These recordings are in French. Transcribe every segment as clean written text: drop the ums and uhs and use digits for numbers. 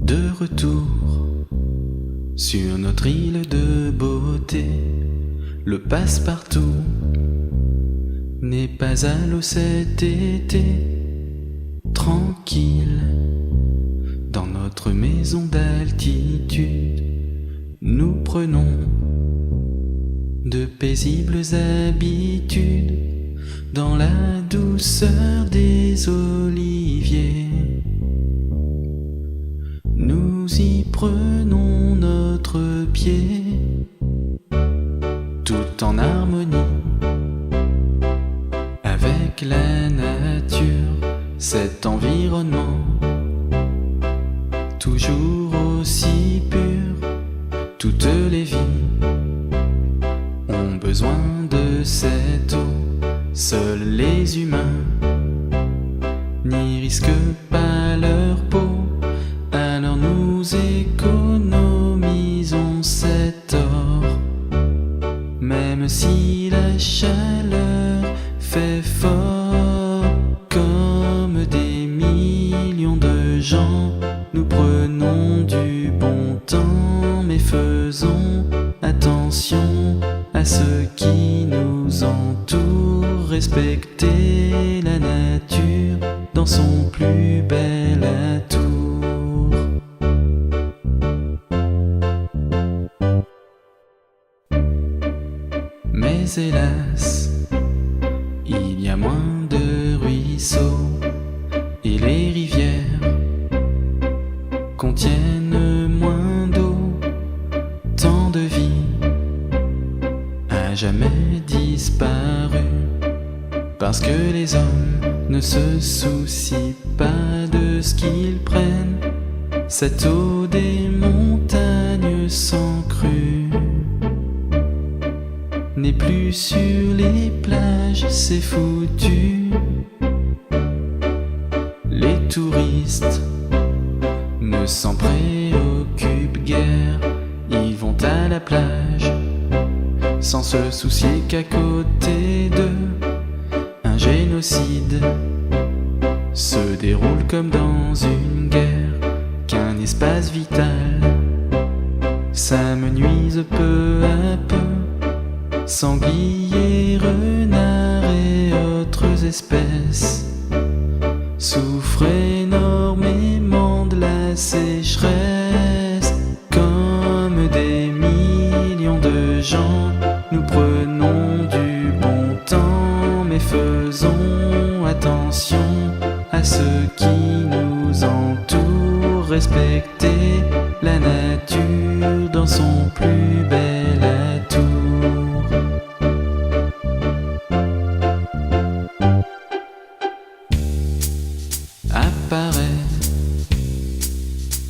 De retour sur notre île de beauté, le passe-partout n'est pas à l'eau cet été. Tranquille, dans notre maison d'altitude, nous prenons de paisibles habitudes dans la douceur des oliviers. Nous y prenons notre pied, tout en harmonie avec la nature, cet environnement toujours aussi pur. Toutes les vies ont besoin de cette eau, seuls les humains n'y risquent pas leur peau. Alors nous économisons cet or, même si la chaleur fait fort. Comme des millions de gens, nous prenons du bon temps, mais faisons attention à ce qui nous entoure. Respecter la nature dans son plus bel atour. Mais hélas, il y a moins de ruisseaux et les rivières contiennent moins d'eau. Tant de vie a jamais disparu parce que les hommes ne se soucient pas de ce qu'ils prennent. Cette eau des montagnes sans crue n'est plus sur les plages, c'est foutu. Les touristes ne s'en préoccupent guère, ils vont à la plage sans se soucier qu'à côté d'eux un génocide se déroule comme dans une guerre, qu'un espace vital s'amenuise peu à peu. Sangliers, renards et autres espèces souffrent énormément de la sécheresse. Comme des millions de gens, nous prenons du bon temps, mais faisons attention à ce qui nous entoure. Respecter la nature dans son plus bel atour. Apparaît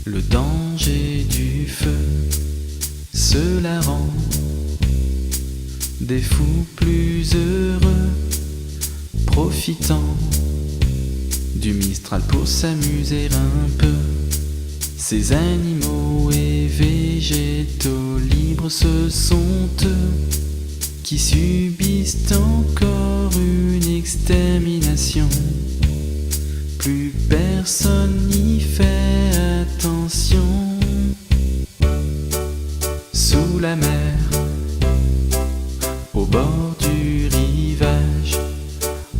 le danger du feu, cela rend des fous plus heureux, profitant du Mistral pour s'amuser un peu. Ces animaux et végétaux libres, ce sont eux qui subissent encore une extermination. Plus personne n'y fait attention. Sous la mer, au bord du rivage,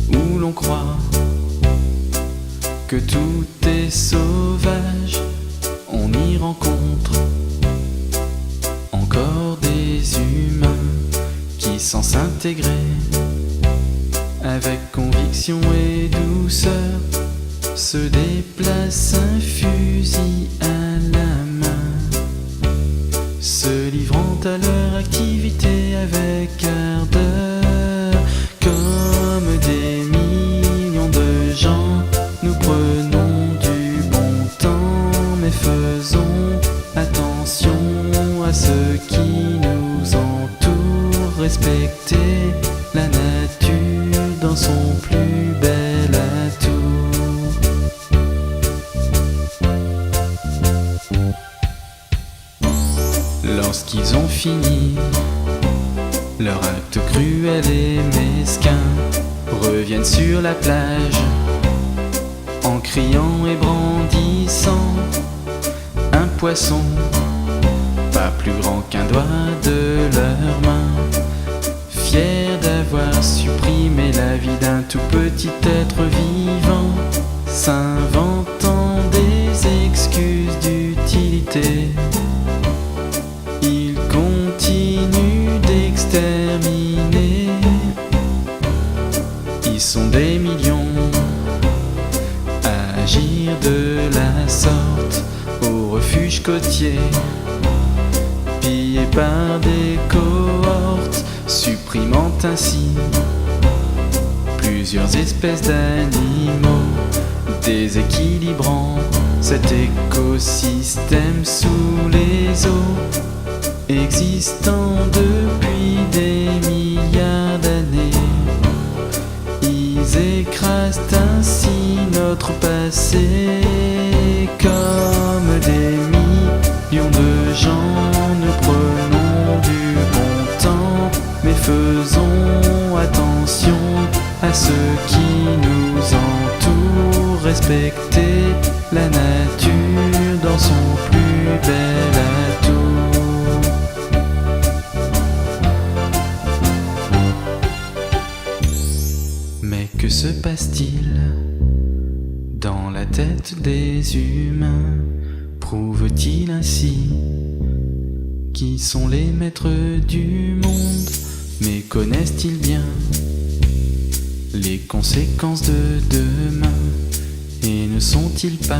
où l'on croit que tout est sauvage, on y rencontre encore des humains qui, sans s'intégrer avec conviction et douceur, se déplacent un fusil à la main, se livrant à leur activité avec ardeur. Comme des millions de gens, nous prenons du bon temps, mais faisons attention à ce qui nous entoure. Respecter la nature dans son plus bel atour. Lorsqu'ils ont fini leur acte cruel et mesquin, reviennent sur la plage en criant et brandissant poisson, pas plus grand qu'un doigt de leurs mains, fiers d'avoir supprimé la vie d'un tout petit être vivant, s'inventant des excuses d'utilité. Ils continuent d'exterminer. Ils sont des millions à agir de la sorte au refuge côtier, pillés par des cohortes, supprimant ainsi plusieurs espèces d'animaux, déséquilibrant cet écosystème sous les eaux, existant depuis des milliards d'années. Ils écrasent ainsi notre passé comme des millions de gens. Nous prenons du bon temps, mais faisons attention à ceux qui nous entourent. Respecter la nature dans son plus bel atout. Mais que se passe-t-il dans la tête des humains? Prouve-t-il ainsi qui sont les maîtres du monde? Mais connaissent-ils bien les conséquences de demain? Et ne sont-ils pas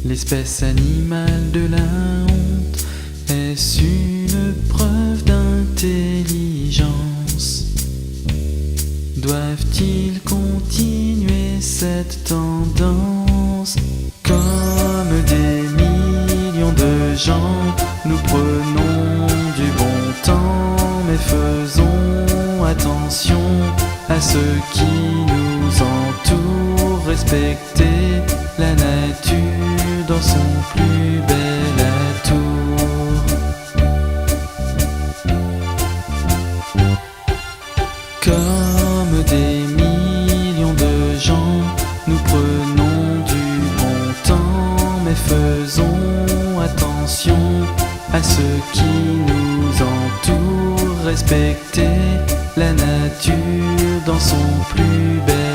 l'espèce animale de la honte? Est-ce une preuve d'intelligence? Doivent-ils continuer cette tendance? Comme des millions de gens, nous prenons du bon temps, mais faisons attention à ceux qui nous entourent. Respecter la nature dans son plus bel atout. Comme des millions de gens, nous prenons du bon temps, mais faisons attention à ceux qui nous entourent. Respecter la nature dans son plus bel